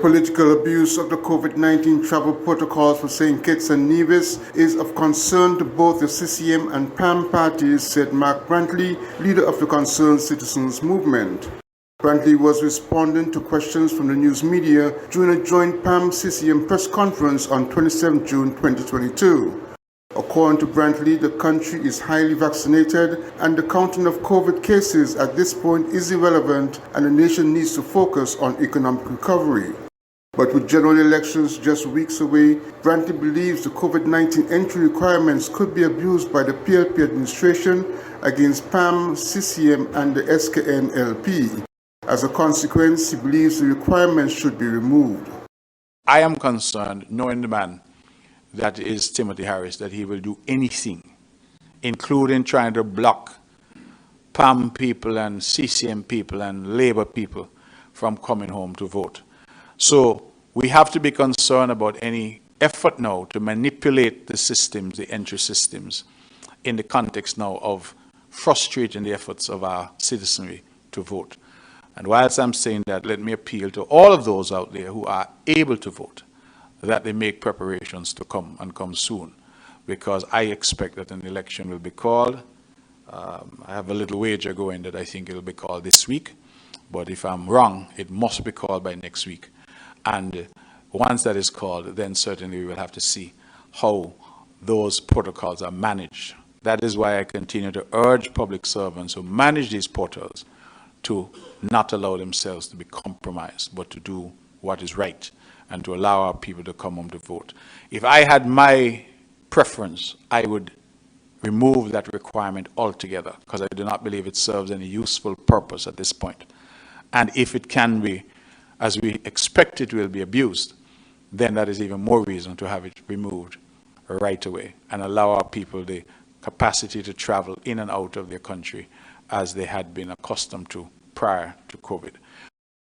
political abuse of the COVID-19 travel protocols for St. Kitts and Nevis is of concern to both the CCM and PAM parties, said Mark Brantley, leader of the Concerned Citizens Movement. Brantley was responding to questions from the news media during a joint PAM-CCM press conference on 27 June 2022. According to Brantley, the country is highly vaccinated and the counting of COVID cases at this point is irrelevant and the nation needs to focus on economic recovery. But with general elections just weeks away, Brantley believes the COVID-19 entry requirements could be abused by the PLP administration against PAM, CCM and the SKN-LP. As a consequence, he believes the requirements should be removed. I am concerned, knowing the man that is Timothy Harris, that he will do anything, including trying to block PAM people and CCM people and Labour people from coming home to vote. So we have to be concerned about any effort now to manipulate the systems, the entry systems, in the context now of frustrating the efforts of our citizenry to vote. And whilst I'm saying that, let me appeal to all of those out there who are able to vote, that they make preparations to come and come soon, because I expect that an election will be called. I have a little wager going that I think it will be called this week, but if I'm wrong, it must be called by next week. And once that is called, then certainly we will have to see how those protocols are managed. That is why I continue to urge public servants who manage these portals to not allow themselves to be compromised, but to do what is right and to allow our people to come home to vote. If I had my preference, I would remove that requirement altogether, because I do not believe it serves any useful purpose at this point. And if it can be, as we expect it will be abused, then that is even more reason to have it removed right away and allow our people the capacity to travel in and out of their country as they had been accustomed to prior to COVID.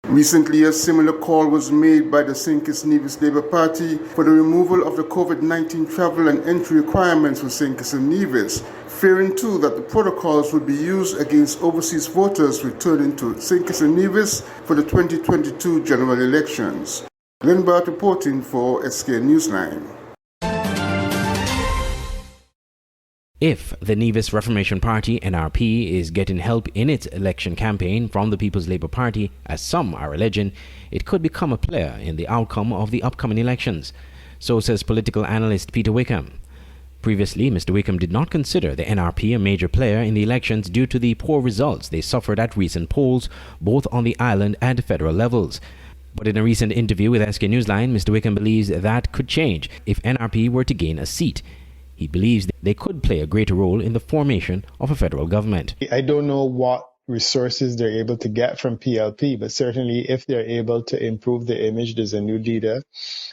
Recently, a similar call was made by the St. Kitts and Nevis Labour Party for the removal of the COVID-19 travel and entry requirements for St. Kitts and Nevis, fearing too that the protocols would be used against overseas voters returning to St. Kitts and Nevis for the 2022 general elections. Glenn Bart reporting for SK Newsline. If the Nevis Reformation Party, NRP, is getting help in its election campaign from the People's Labour Party, as some are alleging, it could become a player in the outcome of the upcoming elections. So says political analyst Peter Wickham. Previously, Mr. Wickham did not consider the NRP a major player in the elections due to the poor results they suffered at recent polls, both on the island and federal levels. But in a recent interview with SK Newsline, Mr. Wickham believes that could change if NRP were to gain a seat. He believes they could play a greater role in the formation of a federal government. I don't know what resources they're able to get from PLP, but certainly if they're able to improve the image, there's a new leader,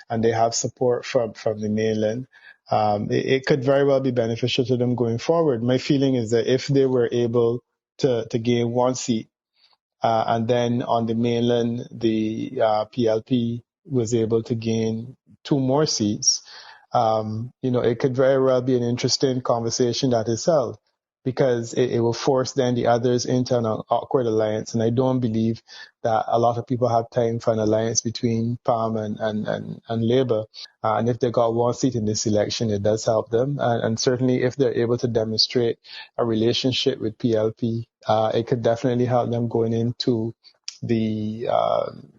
and they have support from the mainland, it could very well be beneficial to them going forward. My feeling is that if they were able to gain one seat, and then on the mainland, the PLP was able to gain 2 more seats, it could very well be an interesting conversation that is held, because it will force then the others into an awkward alliance. And I don't believe that a lot of people have time for an alliance between PAM and Labour. And if they got 1 seat in this election, it does help them. And certainly if they're able to demonstrate a relationship with PLP, it could definitely help them going into the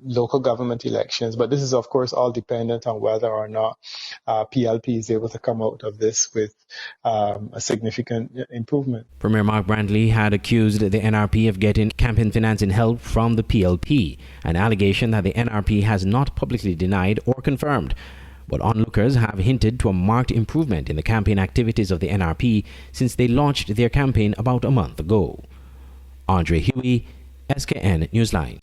local government elections. But this is, of course, all dependent on whether or not PLP is able to come out of this with a significant improvement. Premier Mark Brantley had accused the NRP of getting campaign financing help from the PLP, an allegation that the NRP has not publicly denied or confirmed. But onlookers have hinted to a marked improvement in the campaign activities of the NRP since they launched their campaign about a month ago. Andre Huey, SKN Newsline.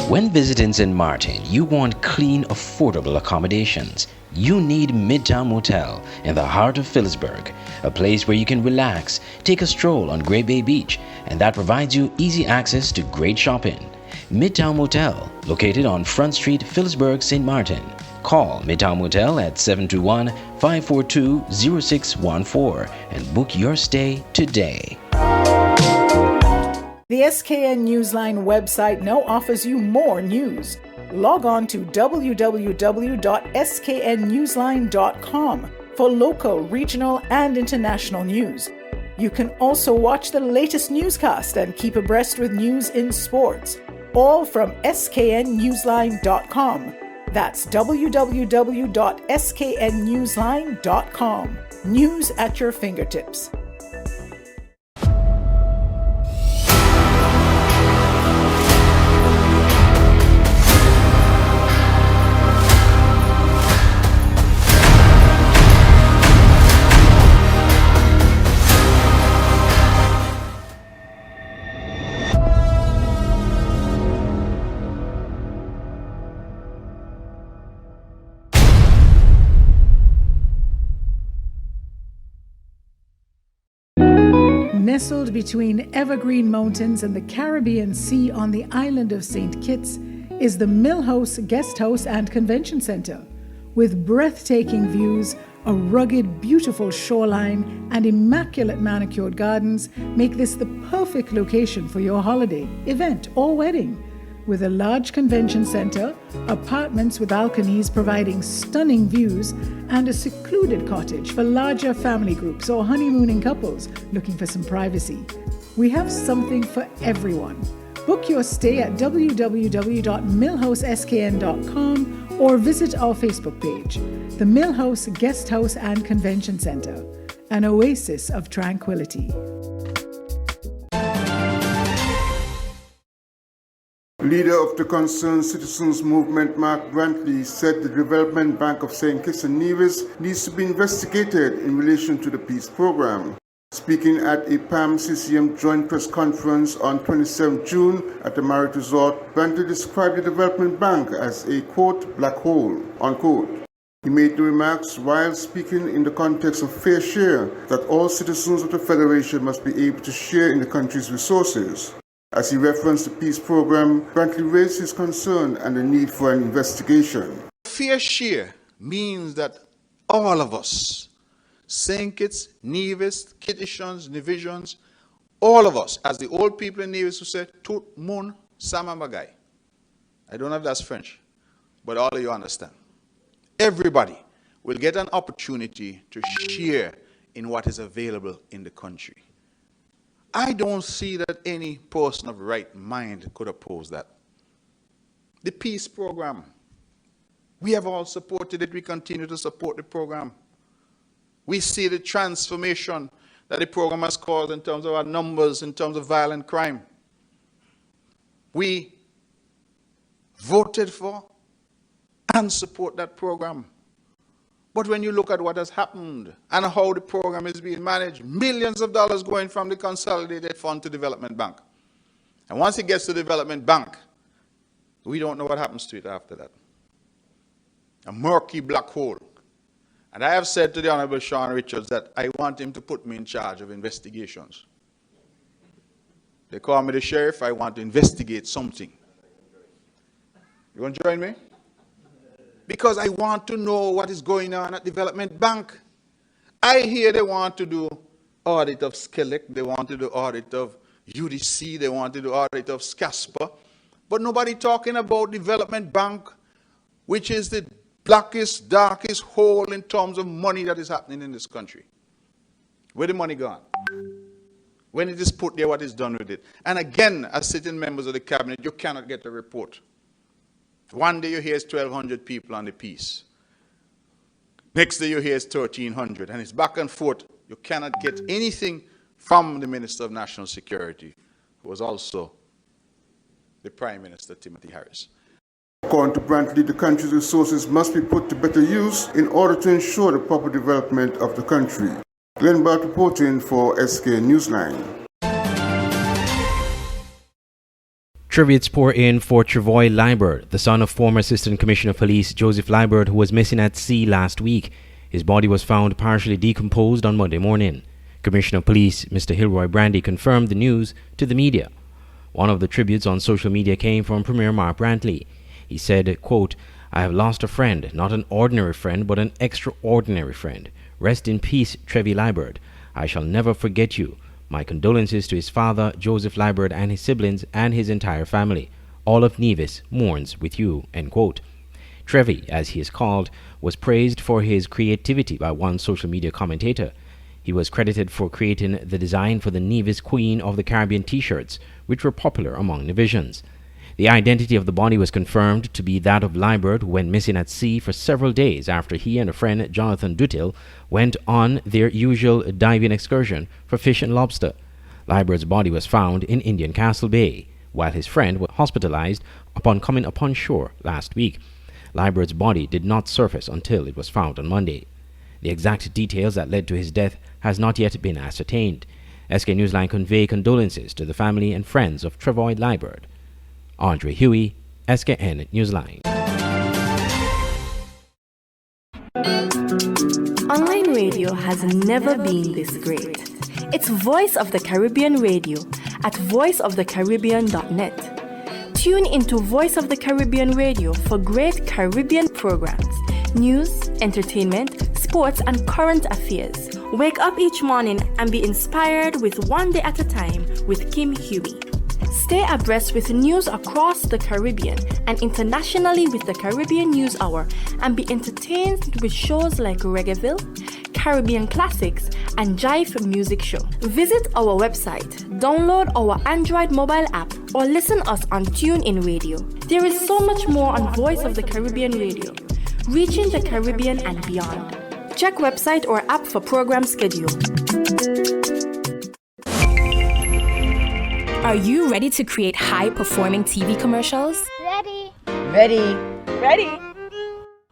When visiting St. Martin, you want clean, affordable accommodations. You need Midtown Motel in the heart of Phillipsburg, a place where you can relax, take a stroll on Great Bay Beach, and that provides you easy access to great shopping. Midtown Motel, located on Front Street, Phillipsburg, St. Martin. Call Midtown Motel at 721-542-0614 and book your stay today. The SKN Newsline website now offers you more news. Log on to www.sknnewsline.com for local, regional, and international news. You can also watch the latest newscast and keep abreast with news in sports, all from sknnewsline.com. That's www.sknnewsline.com. News at your fingertips. Nestled between evergreen mountains and the Caribbean Sea on the island of St. Kitts is the Millhouse Guest House and Convention Center. With breathtaking views, a rugged, beautiful shoreline, and immaculate manicured gardens make this the perfect location for your holiday, event, or wedding. With a large convention center, apartments with balconies providing stunning views, and a secluded cottage for larger family groups or honeymooning couples looking for some privacy. We have something for everyone. Book your stay at www.millhouseskn.com or visit our Facebook page, the Millhouse Guest House and Convention Center, an oasis of tranquility. Leader of the Concerned Citizens Movement, Mark Brantley, said the Development Bank of St. Kitts and Nevis needs to be investigated in relation to the peace program. Speaking at a PAM-CCM joint press conference on 27 June at the Marriott Resort, Brantley described the Development Bank as a, quote, black hole, unquote. He made the remarks while speaking in the context of fair share that all citizens of the Federation must be able to share in the country's resources. As he referenced the peace program, Brantley raised his concern and the need for an investigation. Fair share means that all of us, St. Kitts, Nevis, Kittitians, Nevisians, all of us, as the old people in Nevis who say, Tout moun sama bagay. I don't know if that's French, but all of you understand. Everybody will get an opportunity to share in what is available in the country. I don't see that any person of right mind could oppose that. The peace program, we have all supported it. We continue to support the program. We see the transformation that the program has caused in terms of our numbers, in terms of violent crime. We voted for and support that program. But when you look at what has happened and how the program is being managed, millions of dollars going from the Consolidated Fund to Development Bank. And once it gets to Development Bank, we don't know what happens to it after that. A murky black hole. And I have said to the Honorable Sean Richards that I want him to put me in charge of investigations. They call me the sheriff, I want to investigate something. You want to join me? Because I want to know what is going on at Development Bank. I hear they want to do audit of Skelec, they want to do audit of UDC, they want to do audit of SCASPA, but nobody talking about Development Bank, which is the blackest, darkest hole in terms of money that is happening in this country. Where the money gone? When it is put there, what is done with it? And again, as sitting members of the cabinet, you cannot get a report. One day you hear it's 1,200 people on the peace. Next day you hear it's 1,300. And it's back and forth. You cannot get anything from the Minister of National Security, who was also the Prime Minister, Timothy Harris. According to Brantley, the country's resources must be put to better use in order to ensure the proper development of the country. Glenn Bart reporting for SK Newsline. Tributes pour in for Travoy Liebert, the son of former Assistant Commissioner of Police Joseph Liebert, who was missing at sea last week. His body was found partially decomposed on Monday morning. Commissioner of Police Mr. Hilroy Brandy confirmed the news to the media. One of the tributes on social media came from Premier Mark Brantley. He said, quote, "I have lost a friend, not an ordinary friend, but an extraordinary friend. Rest in peace, Trevi Liebert. I shall never forget you. My condolences to his father, Joseph Liebert, and his siblings and his entire family. All of Nevis mourns with you." End quote. Trevi, as he is called, was praised for his creativity by one social media commentator. He was credited for creating the design for the Nevis Queen of the Caribbean t-shirts, which were popular among Nevisians. The identity of the body was confirmed to be that of Liebert, who went missing at sea for several days after he and a friend, Jonathan Dutil, went on their usual diving excursion for fish and lobster. Liebert's body was found in Indian Castle Bay, while his friend was hospitalized upon coming upon shore last week. Liebert's body did not surface until it was found on Monday. The exact details that led to his death has not yet been ascertained. SK Newsline convey condolences to the family and friends of Trevoy Liebert. Andre Huey, SKN Newsline. Online radio has never been this great. It's Voice of the Caribbean Radio at voiceofthecaribbean.net. Tune into Voice of the Caribbean Radio for great Caribbean programs, news, entertainment, sports, and current affairs. Wake up each morning and be inspired with One Day at a Time with Kim Huey. Stay abreast with news across the Caribbean and internationally with the Caribbean News Hour, and be entertained with shows like Reggaeville, Caribbean Classics, and Jive Music Show. Visit our website, download our Android mobile app, or listen us on TuneIn Radio. There is so much more on Voice of the Caribbean Radio, reaching the Caribbean and beyond. Check website or app for program schedule. Are you ready to create high-performing TV commercials? Ready. Ready. Ready.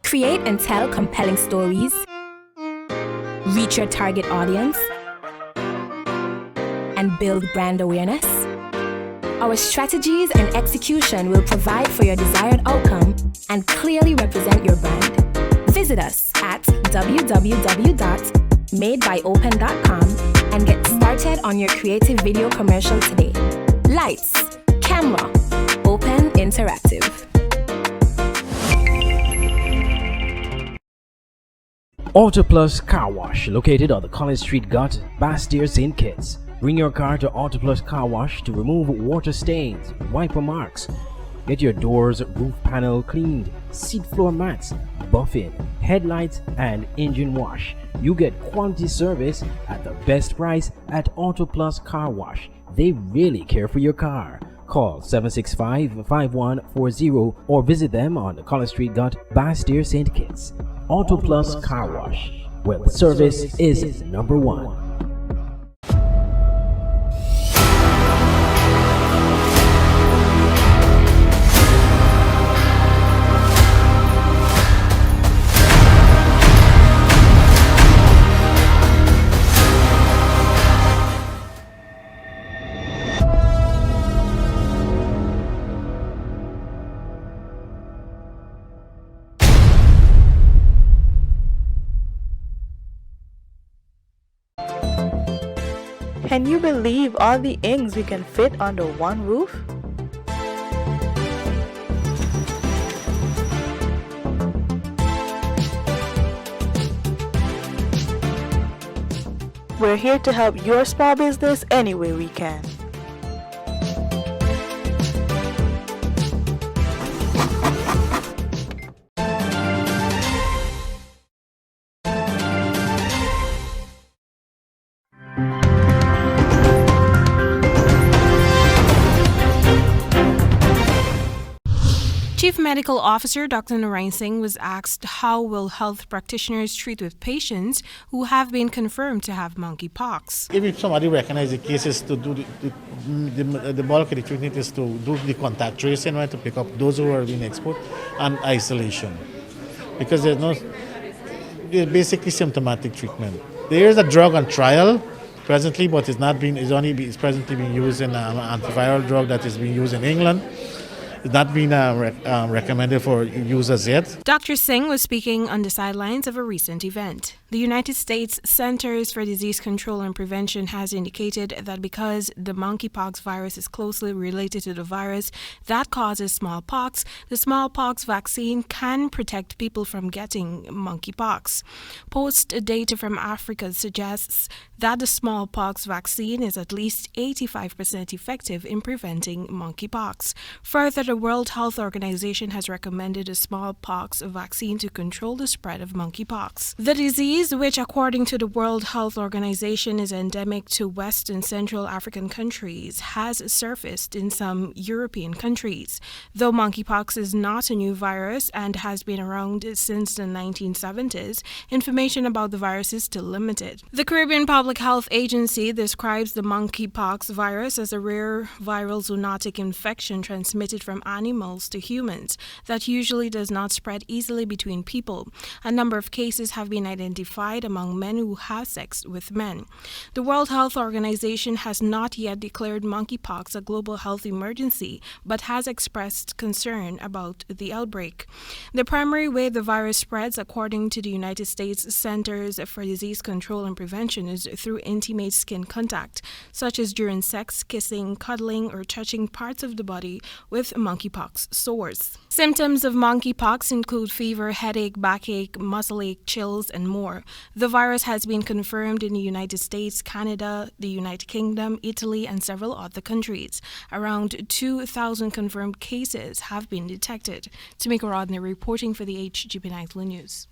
Create and tell compelling stories. Reach your target audience. And build brand awareness. Our strategies and execution will provide for your desired outcome and clearly represent your brand. Visit us at www.madebyopen.com and get started on your creative video commercial today. Lights, camera, Open Interactive. Auto Plus Car Wash, located on the College Street Gut, Bastyr, St. Kitts. Bring your car to Auto Plus Car Wash to remove water stains, wiper marks. Get your doors, roof panel cleaned, seat floor mats, buffing, headlights, and engine wash. You get quality service at the best price at Auto Plus Car Wash. They really care for your car. Call 765-5140 or visit them on the College Street Gut, Bastyr, St. Kitts. Auto Plus Car Wash, where the service is number one. Can you believe all the ings we can fit under one roof? We're here to help your small business any way we can. Chief Medical Officer Dr. Narain Singh was asked how will health practitioners treat with patients who have been confirmed to have monkeypox. If somebody recognizes the cases, to do the bulk of the treatment is to do the contact tracing, right, to pick up those who are being exposed, and isolation, because there's basically symptomatic treatment. There is a drug on trial presently, but it's presently being used in an antiviral drug that is being used in England. It's not been recommended for users yet. Dr. Singh was speaking on the sidelines of a recent event. The United States Centers for Disease Control and Prevention has indicated that because the monkeypox virus is closely related to the virus that causes smallpox, the smallpox vaccine can protect people from getting monkeypox. Post data from Africa suggests that the smallpox vaccine is at least 85% effective in preventing monkeypox. Further, the World Health Organization has recommended a smallpox vaccine to control the spread of monkeypox. The disease, which according to the World Health Organization is endemic to West and Central African countries, has surfaced in some European countries. Though monkeypox is not a new virus and has been around since the 1970s, information about the virus is still limited. The Caribbean Public Health Agency describes the monkeypox virus as a rare viral zoonotic infection transmitted from animals to humans that usually does not spread easily between people. A number of cases have been identified among men who have sex with men. The World Health Organization has not yet declared monkeypox a global health emergency, but has expressed concern about the outbreak. The primary way the virus spreads, according to the United States Centers for Disease Control and Prevention, is through intimate skin contact, such as during sex, kissing, cuddling, or touching parts of the body with monkeypox sores. Symptoms of monkeypox include fever, headache, backache, muscle ache, chills, and more. The virus has been confirmed in the United States, Canada, the United Kingdom, Italy, and several other countries. Around 2,000 confirmed cases have been detected. Tamika Rodney reporting for the HGP Nightly News.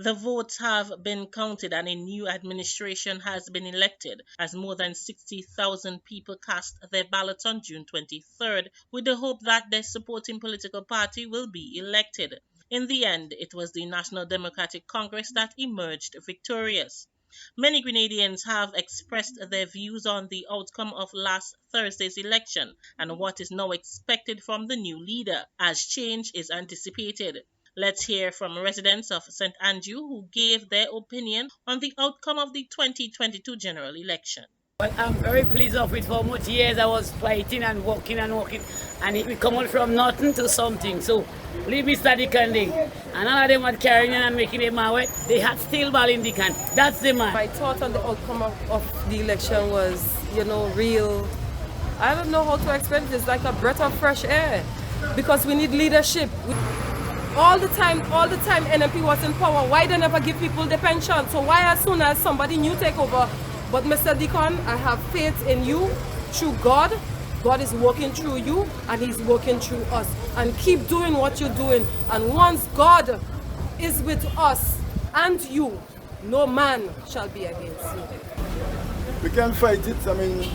The votes have been counted and a new administration has been elected as more than 60,000 people cast their ballots on June 23rd with the hope that their supporting political party will be elected. In the end, it was the National Democratic Congress that emerged victorious. Many Grenadians have expressed their views on the outcome of last Thursday's election and what is now expected from the new leader, as change is anticipated. Let's hear from residents of St. Andrew who gave their opinion on the outcome of the 2022 general election. Well, I'm very pleased of it. For much years I was fighting and working, and it will come out from nothing to something. So leave me steady candy. And all of them are carrying and making it my way. They had still ball in the can. That's the man. My thought on the outcome of the election was, real. I don't know how to explain it. It's like a breath of fresh air because we need leadership. All the time NMP was in power. Why they never give people the pension? So why as soon as somebody new take over? But Mr. Deacon, I have faith in you through God. God is working through you and he's working through us. And keep doing what you're doing. And once God is with us and you, no man shall be against you. We can't fight it. I mean,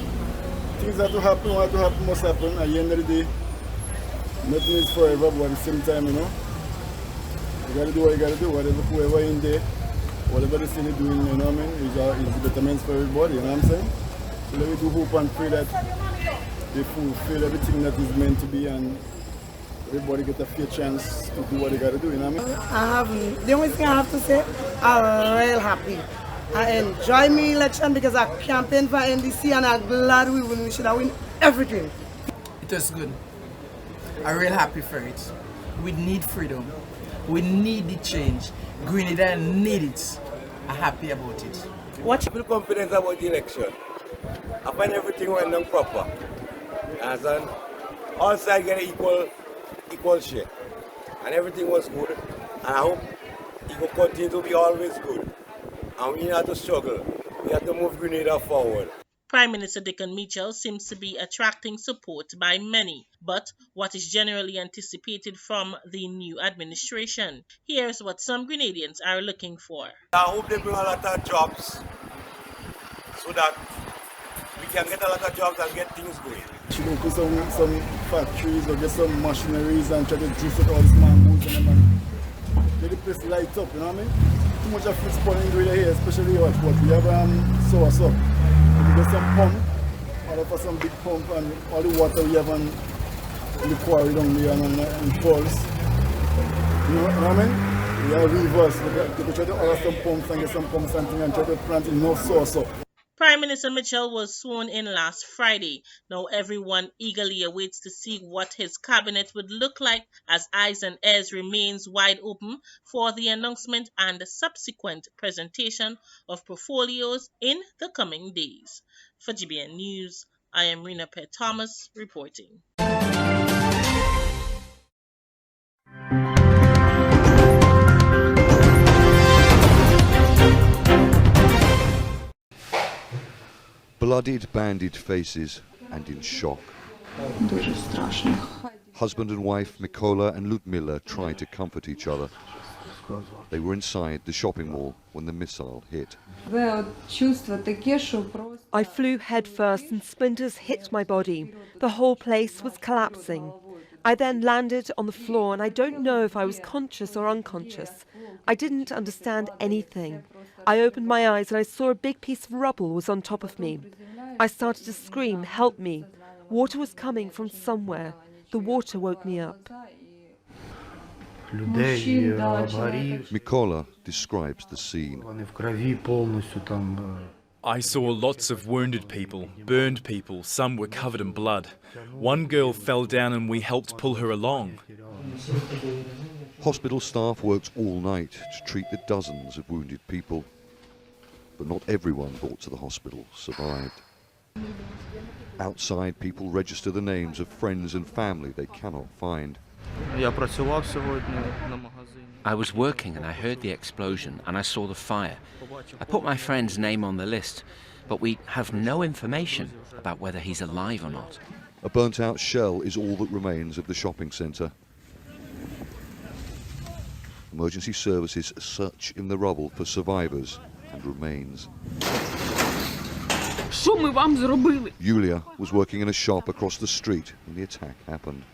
things that will happen, what to happen must happen. At the end of the day, nothing is forever, but at the same time, you gotta do what you gotta do. Whoever in there, whatever the city doing, is the betterment for everybody, you know what I'm saying? So let me do hope and pray that they fulfill everything that is meant to be and everybody get a fair chance to do what they gotta do, you know what I mean? The only thing I have to say, I'm real happy. I enjoy my election because I campaigned for NDC and I'm glad we win. We should have win everything. It was good. I'm real happy for it. We need freedom. We need the change. Grenada need it. I'm happy about it. What you feel confident about the election? I find everything went down proper. As an all sides get equal share. And everything was good. And I hope it will continue to be always good. And we have to struggle. We have to move Grenada forward. Prime Minister Dickon Mitchell seems to be attracting support by many, but what is generally anticipated from the new administration? Here's what some Grenadians are looking for. I hope they bring a lot of jobs so that we can get a lot of jobs and get things going. Should open some factories or get some machineries and try to juice out all these mangoes and them and get the place light up, you know what I mean? Too much of fruit spawning here, especially hot, but we have sour. We get some pump, order for some big pump and all the water we have in the quarry down there and falls. You know what I mean? We have reverse. We try to order some pumps and get some pumps and things and try to plant enough source up. Prime Minister Mitchell was sworn in last Friday. Now everyone eagerly awaits to see what his cabinet would look like as eyes and ears remains wide open for the announcement and the subsequent presentation of portfolios in the coming days. For GBN News, I am Rena Pett Thomas reporting. Bloodied, banded faces and in shock. Husband and wife Mikola and Ludmila tried to comfort each other. They were inside the shopping mall when the missile hit. I flew headfirst and splinters hit my body. The whole place was collapsing. I then landed on the floor and I don't know if I was conscious or unconscious. I didn't understand anything. I opened my eyes and I saw a big piece of rubble was on top of me. I started to scream, "Help me." Water was coming from somewhere. The water woke me up. Mikola describes the scene. I saw lots of wounded people, burned people, some were covered in blood. One girl fell down and we helped pull her along. Hospital staff worked all night to treat the dozens of wounded people. But not everyone brought to the hospital survived. Outside, people register the names of friends and family they cannot find. I was working and I heard the explosion and I saw the fire. I put my friend's name on the list, but we have no information about whether he's alive or not. A burnt-out shell is all that remains of the shopping centre. Emergency services search in the rubble for survivors and remains. Yulia was working in a shop across the street when the attack happened.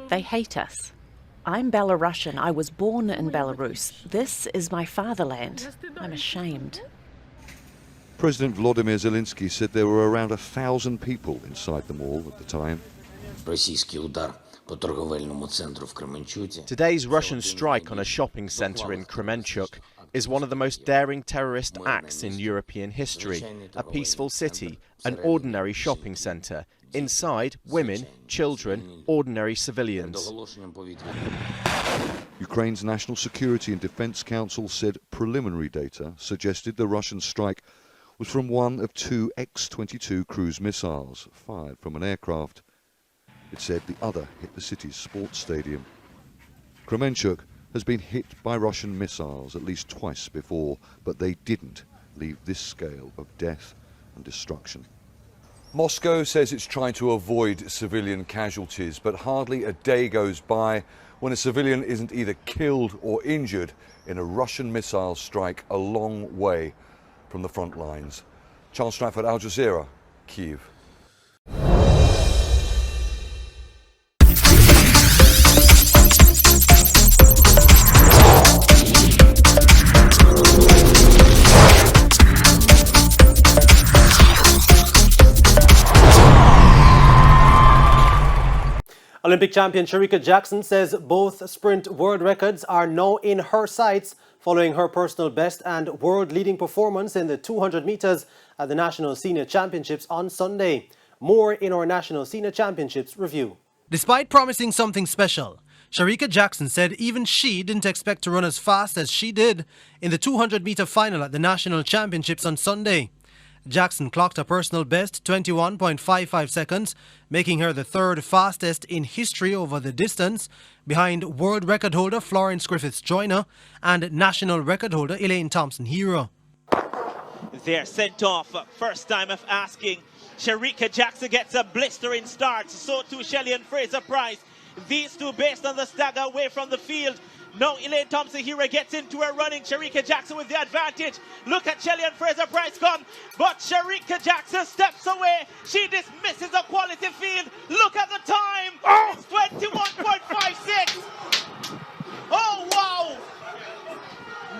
They hate us. I'm Belarusian. I was born in Belarus. This is my fatherland. I'm ashamed. President Volodymyr Zelensky said there were around 1,000 people inside the mall at the time. Today's Russian strike on a shopping centre in Kremenchuk is one of the most daring terrorist acts in European history. A peaceful city, an ordinary shopping centre. Inside, women, children, ordinary civilians. Ukraine's National Security and Defence Council said preliminary data suggested the Russian strike was from one of 2 X-22 cruise missiles fired from an aircraft. It said the other hit the city's sports stadium. Kremenchuk has been hit by Russian missiles at least twice before, but they didn't leave this scale of death and destruction. Moscow says it's trying to avoid civilian casualties, but hardly a day goes by when a civilian isn't either killed or injured in a Russian missile strike a long way from the front lines. Charles Stratford, Al Jazeera, Kyiv. Olympic champion Shericka Jackson says both sprint world records are now in her sights following her personal best and world-leading performance in the 200 metres at the National Senior Championships on Sunday. More in our National Senior Championships review. Despite promising something special, Shericka Jackson said even she didn't expect to run as fast as she did in the 200-metre final at the National Championships on Sunday. Jackson clocked a personal best 21.55 seconds, making her the third fastest in history over the distance, behind world record holder Florence Griffiths-Joyner and national record holder Elaine Thompson-Hero. They're sent off. First time of asking. Shericka Jackson gets a blistering start. So too Shelley and Fraser-Price. These two based on the stagger away from the field. Now Elaine Thompson-Hero gets into her running. Shericka Jackson with the advantage. Look at Shelley and Fraser-Price come. But Shericka Jackson steps away. She dismisses a quality field. Look at the time. Oh! It's 21.56. Oh, wow.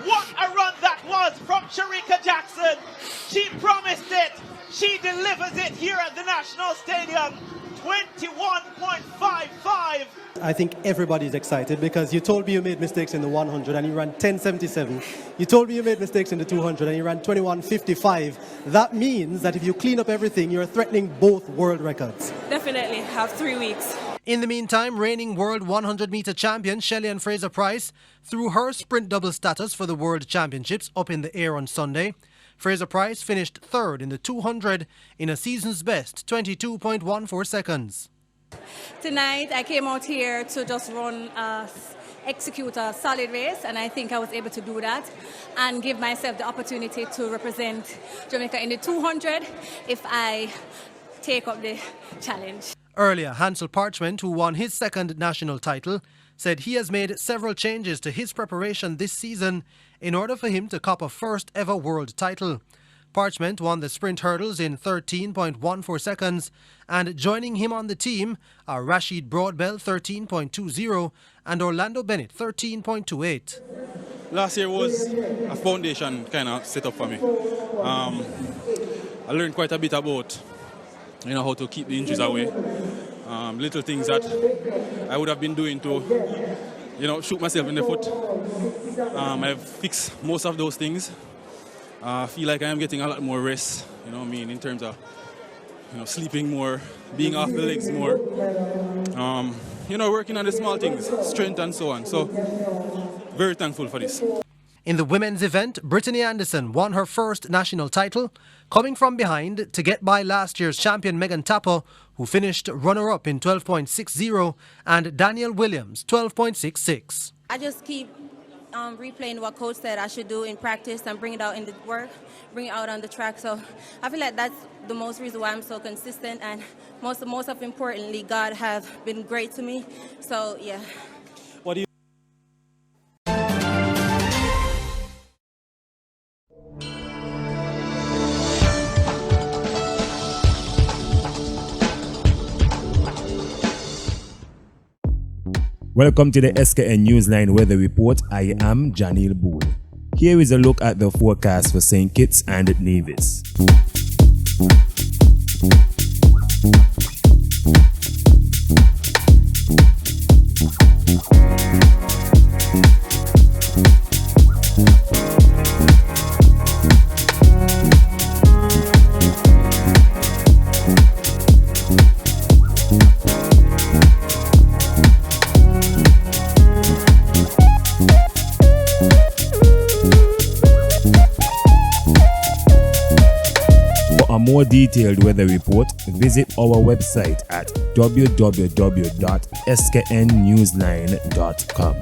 What a run that was from Shericka Jackson. She promised it. She delivers it here at the National Stadium. 21.55. I think everybody's excited because you told me you made mistakes in the 100 and you ran 10.77. You told me you made mistakes in the 200 and you ran 21.55. That means that if you clean up everything, you're threatening both world records. Definitely have 3 weeks. In the meantime, reigning world 100-meter champion Shelly-Ann Fraser-Pryce threw her sprint double status for the World Championships up in the air on Sunday. Fraser-Pryce finished third in the 200 in a season's best 22.14 seconds. Tonight I came out here to just execute a solid race, and I think I was able to do that and give myself the opportunity to represent Jamaica in the 200 if I take up the challenge. Earlier, Hansel Parchment, who won his second national title, said he has made several changes to his preparation this season in order for him to cop a first ever world title. Parchment won the sprint hurdles in 13.14 seconds, and joining him on the team are Rashid Broadbell 13.20 and Orlando Bennett 13.28. Last year was a foundation kind of set up for me. I learned quite a bit about how to keep the injuries away. Little things that I would have been doing to shoot myself in the foot. I've fixed most of those things. I feel like I am getting a lot more rest, in terms of sleeping more, being off the legs more, working on the small things, strength and so on. So very thankful for this. In the women's event, Brittany Anderson won her first national title, coming from behind to get by last year's champion Megan Tapper, who finished runner-up in 12.60, and Danielle Williams 12.66. I just keep replaying what coach said I should do in practice and bring it out in the work, bring it out on the track. So I feel like that's the most reason why I'm so consistent, and most of importantly, God have been great to me. So yeah. What do you Welcome to the SKN Newsline Weather Report. I am Janil Boole. Here is a look at the forecast for St. Kitts and Nevis. For a more detailed weather report, visit our website at www.sknnewsline.com.